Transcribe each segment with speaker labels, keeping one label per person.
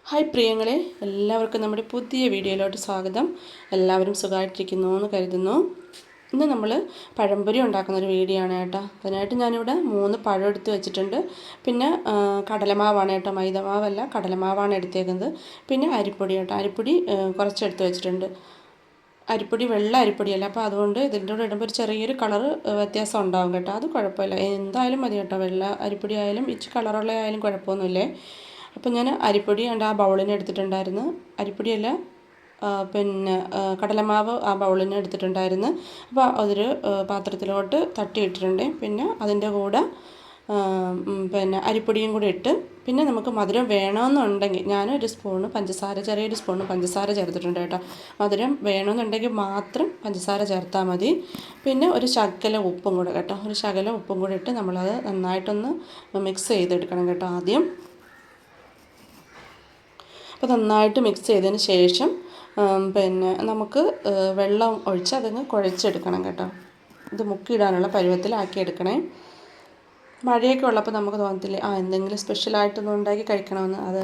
Speaker 1: Hi പ്രിയങ്ങളെ, എല്ലാവർക്കും നമ്മുടെ പുതിയ വീഡിയോയിലോട്ട് സ്വാഗതം. എല്ലാവരും സുഖമായിട്ടിരിക്കുന്നു എന്ന് കരുതുന്നു. ഇന്ന് നമ്മൾ പഴംപൊരി ഉണ്ടാക്കുന്നൊരു വീഡിയോ ആണ് കേട്ടോ. അതിനായിട്ട് ഞാനിവിടെ 3 പഴം എടുത്ത് വെച്ചിട്ടുണ്ട്. പിന്നെ കടലമാവാണ് കേട്ടോ, മൈദമാവല്ല, കടലമാവാണ് എടുത്തേക്കുന്നത്. പിന്നെ അരിപ്പൊടി കേട്ടോ, അരിപ്പൊടി കുറച്ചെടുത്ത് വെച്ചിട്ടുണ്ട്. അരിപ്പൊടി വെള്ള അരിപ്പൊടിയല്ല, അപ്പോൾ അതുകൊണ്ട് ഇതിൻ്റെ കൂടെ ഇടുമ്പോൾ ഒരു ചെറിയൊരു കളറ് വ്യത്യാസം ഉണ്ടാകും കേട്ടോ. അത് കുഴപ്പമില്ല, എന്തായാലും മതി കേട്ടോ. വെള്ള അരിപ്പൊടി ആയാലും ഇച്ചിരി കളറുള്ള ആയാലും കുഴപ്പമൊന്നുമില്ലേ. അപ്പോൾ ഞാൻ അരിപ്പൊടി ആ ബൗളിന് എടുത്തിട്ടുണ്ടായിരുന്നു. അരിപ്പൊടിയല്ല, പിന്നെ കടലമാവ് ആ ബൗളിന് എടുത്തിട്ടുണ്ടായിരുന്നു. അപ്പോൾ അതൊരു പാത്രത്തിലോട്ട് തട്ടിയിട്ടിട്ടുണ്ട്. പിന്നെ അതിൻ്റെ കൂടെ പിന്നെ അരിപ്പൊടിയും കൂടി ഇട്ട്, പിന്നെ നമുക്ക് മധുരം വേണമെന്നുണ്ടെങ്കിൽ ഞാനൊരു സ്പൂണ് പഞ്ചസാര, ചെറിയൊരു സ്പൂണ് പഞ്ചസാര ചേർത്തിട്ടുണ്ട് കേട്ടോ. മധുരം വേണമെന്നുണ്ടെങ്കിൽ മാത്രം പഞ്ചസാര ചേർത്താൽ മതി. പിന്നെ ഒരു ശകലം ഉപ്പും കൂടെ കേട്ടോ, ഒരു ശകലം ഉപ്പും കൂടി ഇട്ട് നമ്മളത് നന്നായിട്ടൊന്ന് മിക്സ് ചെയ്തെടുക്കണം കേട്ടോ ആദ്യം. അപ്പോൾ നന്നായിട്ട് മിക്സ് ചെയ്തതിന് ശേഷം പിന്നെ നമുക്ക് വെള്ളം ഒഴിച്ച് അതങ്ങ് കുഴച്ചെടുക്കണം കേട്ടോ. ഇത് മുക്കിയിടാനുള്ള പരുവത്തിലാക്കി എടുക്കണേ. മഴയൊക്കെ ഉള്ളപ്പോൾ നമുക്ക് തോന്നത്തില്ലേ എന്തെങ്കിലും സ്പെഷ്യലായിട്ടൊന്നും ഉണ്ടാക്കി കഴിക്കണമെന്ന്.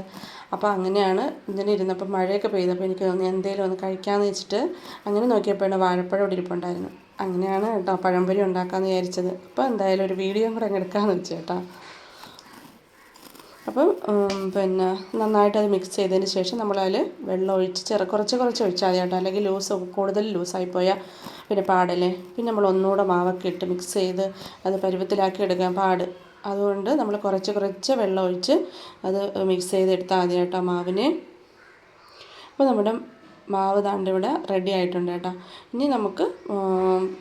Speaker 1: അപ്പോൾ അങ്ങനെയാണ് ഇങ്ങനെ ഇരുന്നപ്പോൾ മഴയൊക്കെ പെയ്തപ്പോൾ എനിക്ക് തോന്നി എന്തെങ്കിലും ഒന്ന് കഴിക്കാമെന്ന് വെച്ചിട്ട് അങ്ങനെ നോക്കിയപ്പോഴാണ് വാഴപ്പഴം ഇവിടെ ഇരിപ്പുണ്ടായിരുന്നു. അങ്ങനെയാണ് കേട്ടോ പഴംപൊരി ഉണ്ടാക്കാമെന്ന് വിചാരിച്ചത്. അപ്പോൾ എന്തായാലും ഒരു വീഡിയോ കൂടെ അങ്ങ് എടുക്കാമെന്ന് വെച്ചു കേട്ടോ. അപ്പം പിന്നെ നന്നായിട്ടത് മിക്സ് ചെയ്തതിന് ശേഷം നമ്മളതിൽ വെള്ളം ഒഴിച്ച് കുറച്ച് ഒഴിച്ചാൽ മതി കേട്ടോ. അല്ലെങ്കിൽ കൂടുതൽ ലൂസായിപ്പോയാൽ പിന്നെ പാടല്ലേ. പിന്നെ നമ്മൾ ഒന്നുകൂടെ മാവൊക്കെ ഇട്ട് മിക്സ് ചെയ്ത് അത് പരുവത്തിലാക്കി എടുക്കാൻ പാട്. അതുകൊണ്ട് നമ്മൾ കുറച്ച് വെള്ളം ഒഴിച്ച് അത് മിക്സ് ചെയ്തെടുത്താൽ മതി കേട്ടോ മാവിനെ. അപ്പോൾ നമ്മുടെ മാവ് ഇവിടെ റെഡി ആയിട്ടുണ്ട് കേട്ടോ. ഇനി നമുക്ക്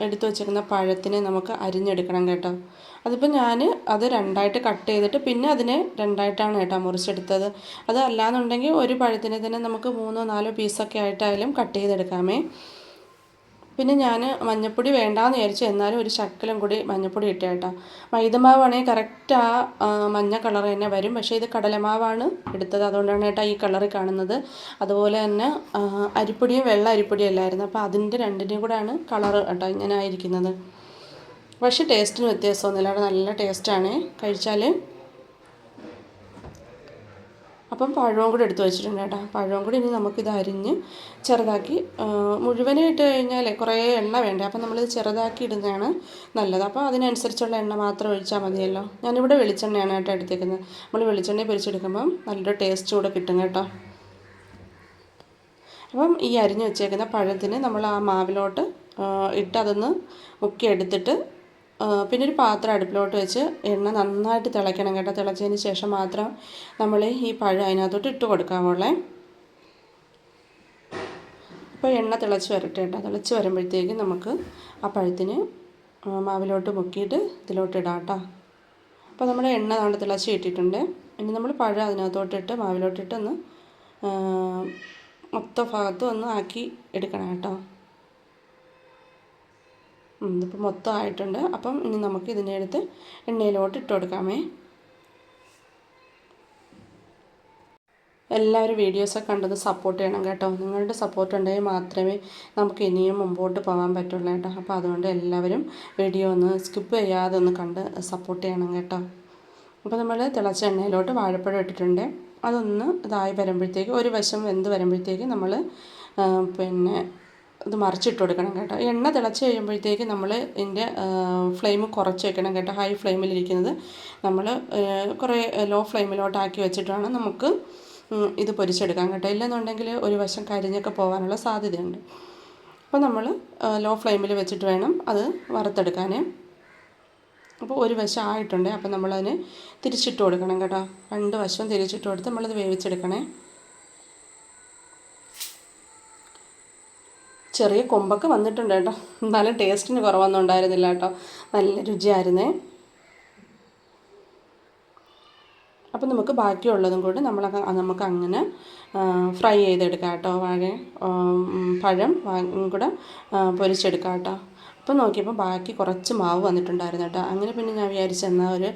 Speaker 1: എടുത്തു വച്ചിരിക്കുന്ന പഴത്തിനെ നമുക്ക് അരിഞ്ഞെടുക്കണം കേട്ടോ. അതിപ്പോൾ ഞാൻ അത് രണ്ടായിട്ട് കട്ട് ചെയ്തിട്ട് പിന്നെ അതിനെ രണ്ടായിട്ടാണ് കേട്ടോ മുറിച്ചെടുത്തത്. അത് അല്ലാന്നുണ്ടെങ്കിൽ ഒരു പഴത്തിനെ തന്നെ നമുക്ക് 3-4 പീസൊക്കെ ആയിട്ടായാലും കട്ട് ചെയ്തെടുക്കാമേ. പിന്നെ ഞാൻ മഞ്ഞൾപ്പൊടി വേണ്ടാന്ന് വിചാരിച്ചു, എന്നാലും ഒരു ശകലം കൂടി മഞ്ഞൾപ്പൊടി ഇട്ട കേട്ടോ. മൈദമാവാണെങ്കിൽ കറക്റ്റ് ആ മഞ്ഞ കളർ തന്നെ വരും. പക്ഷേ ഇത് കടലമാവാണ് എടുത്തത്, അതുകൊണ്ടാണ് കേട്ടോ ഈ കളറിൽ കാണുന്നത്. അതുപോലെ തന്നെ അരിപ്പൊടിയും വെള്ള അരിപ്പൊടിയും അല്ലായിരുന്നു. അപ്പോൾ അതിൻ്റെ രണ്ടിൻ്റെയും കൂടെയാണ് കളറ് കേട്ടോ ഇങ്ങനെ ആയിരിക്കുന്നത്. പക്ഷേ ടേസ്റ്റിന് വ്യത്യാസമൊന്നുമില്ല, അവിടെ നല്ല ടേസ്റ്റാണ് കഴിച്ചാൽ. അപ്പം പഴവും കൂടി എടുത്ത് വെച്ചിട്ടുണ്ട് കേട്ടോ. പഴവും കൂടി ഇനി നമുക്കിത് അരിഞ്ഞ് ചെറുതാക്കി മുഴുവനായിട്ട് കഴിഞ്ഞാൽ കുറേ എണ്ണ വേണ്ടേ. അപ്പം നമ്മളിത് ചെറുതാക്കി ഇടുന്നതാണ് നല്ലത്. അപ്പോൾ അതിനനുസരിച്ചുള്ള എണ്ണ മാത്രം ഒഴിച്ചാൽ മതിയല്ലോ. ഞാനിവിടെ വെളിച്ചെണ്ണയാണ് കേട്ടോ എടുത്തേക്കുന്നത്. നമ്മൾ വെളിച്ചെണ്ണ പൊരിച്ചെടുക്കുമ്പം നല്ലൊരു ടേസ്റ്റ് കൂടെ കിട്ടും കേട്ടോ. അപ്പം ഈ അരിഞ്ഞ് വെച്ചേക്കുന്ന പഴത്തിന് നമ്മൾ ആ മാവിലോട്ട് ഇട്ട് അതൊന്ന് മുക്കിയെടുത്തിട്ട് പിന്നെ ഒരു പാത്രം അടുപ്പിലോട്ട് വെച്ച് എണ്ണ നന്നായിട്ട് തിളയ്ക്കണം കേട്ടോ. തിളച്ചതിന് ശേഷം മാത്രം നമ്മൾ ഈ പഴം അതിനകത്തോട്ട് ഇട്ട് കൊടുക്കാവുള്ളേ. അപ്പോൾ എണ്ണ തിളച്ച് വരട്ടെ കേട്ടോ. തിളച്ച് വരുമ്പോഴത്തേക്ക് നമുക്ക് ആ പഴത്തിന് മാവിലോട്ട് മുക്കിയിട്ട് ഇതിലോട്ട് ഇടാം കേട്ടോ. അപ്പോൾ നമ്മുടെ എണ്ണ നമ്മൾ തിളച്ച് ഇട്ടിട്ടുണ്ട്. ഇനി നമ്മൾ പഴം അതിനകത്തോട്ടിട്ട് മാവിലോട്ടിട്ട് ഒന്ന് മൊത്ത ഭാഗത്തും ഒന്ന് ആക്കി എടുക്കണം കേട്ടോ. ഇതിപ്പോൾ മൊത്തം ആയിട്ടുണ്ട്. അപ്പം ഇനി നമുക്ക് ഇതിനെ എടുത്ത് എണ്ണയിലോട്ട് ഇട്ട് കൊടുക്കാമേ. എല്ലാവരും വീഡിയോസൊക്കെ കണ്ടത് സപ്പോർട്ട് ചെയ്യണം കേട്ടോ. നിങ്ങളുടെ സപ്പോർട്ട് ഉണ്ടെങ്കിൽ മാത്രമേ നമുക്ക് ഇനിയും മുമ്പോട്ട് പോകാൻ പറ്റുള്ളൂ കേട്ടോ. അപ്പോൾ അതുകൊണ്ട് എല്ലാവരും വീഡിയോ ഒന്ന് സ്കിപ്പ് ചെയ്യാതെ ഒന്ന് കണ്ട് സപ്പോർട്ട് ചെയ്യണം കേട്ടോ. അപ്പോൾ നമ്മൾ തിളച്ച എണ്ണയിലോട്ട് വാഴപ്പഴം ഇട്ടിട്ടുണ്ട്. അതൊന്ന് ഇതായി വരുമ്പോഴത്തേക്ക് ഒരു വശം വെന്ത് വരുമ്പോഴത്തേക്ക് നമ്മൾ പിന്നെ ഇത് മറിച്ചിട്ട് കൊടുക്കണം കേട്ടോ. എണ്ണ തിളച്ച് കഴിയുമ്പോഴത്തേക്ക് നമ്മൾ ഇതിൻ്റെ ഫ്ലെയിം കുറച്ച് വെക്കണം കേട്ടോ. ഹൈ ഫ്ലെയിമിലിരിക്കുന്നത് നമ്മൾ കുറേ ലോ ഫ്ലെയിമിലോട്ടാക്കി വെച്ചിട്ടാണ് നമുക്ക് ഇത് പൊരിച്ചെടുക്കാൻ കേട്ടോ. ഇല്ലെന്നുണ്ടെങ്കിൽ ഒരു വശം കരിഞ്ഞൊക്കെ പോകാനുള്ള സാധ്യതയുണ്ട്. അപ്പോൾ നമ്മൾ ലോ ഫ്ലെയിമിൽ വെച്ചിട്ട് വേണം അത് വറുത്തെടുക്കാൻ. അപ്പോൾ ഒരു വശം ആയിട്ടുണ്ട്. അപ്പോൾ നമ്മളതിന് തിരിച്ചിട്ട് കൊടുക്കണം കേട്ടോ. 2 വശവും തിരിച്ചിട്ട് കൊടുത്ത് നമ്മളത് വേവിച്ചെടുക്കണേ. ചെറിയ കൊമ്പൊക്കെ വന്നിട്ടുണ്ട് കേട്ടോ. എന്നാലും ടേസ്റ്റിന് കുറവൊന്നും ഉണ്ടായിരുന്നില്ല കേട്ടോ. നല്ല രുചിയായിരുന്നേ. അപ്പം നമുക്ക് ബാക്കിയുള്ളതും കൂടി നമുക്ക് അങ്ങനെ ഫ്രൈ ചെയ്തെടുക്കാം കേട്ടോ. പഴം കൂടെ പൊരിച്ചെടുക്കാം കേട്ടോ. അപ്പം നോക്കിയപ്പോൾ ബാക്കി കുറച്ച് മാവ് വന്നിട്ടുണ്ടായിരുന്നു കേട്ടോ. അങ്ങനെ പിന്നെ ഞാൻ വിചാരിച്ചെന്നാൽ ഒരു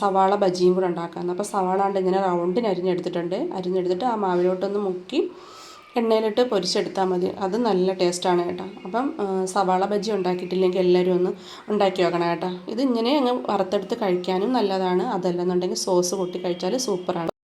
Speaker 1: സവാള ബജിയും കൂടെ ഉണ്ടാക്കാമെന്ന്. അപ്പോൾ സവാള ഇങ്ങനെ റൗണ്ടിന് അരിഞ്ഞെടുത്തിട്ട് ആ മാവിലോട്ടൊന്ന് മുക്കി എണ്ണയിലിട്ട് പൊരിച്ചെടുത്താൽ മതി. അത് നല്ല ടേസ്റ്റാണ് കേട്ടോ. അപ്പം സവാള ബജി ഉണ്ടാക്കിയിട്ടില്ലെങ്കിൽ എല്ലാവരും ഒന്ന് ഉണ്ടാക്കി വെക്കണം കേട്ടോ. ഇത് ഇങ്ങനെ അങ്ങ് വറുത്തെടുത്ത് കഴിക്കാനും നല്ലതാണ്. അതല്ലെന്നുണ്ടെങ്കിൽ സോസ് കൂട്ടി കഴിച്ചാൽ സൂപ്പറാണ്.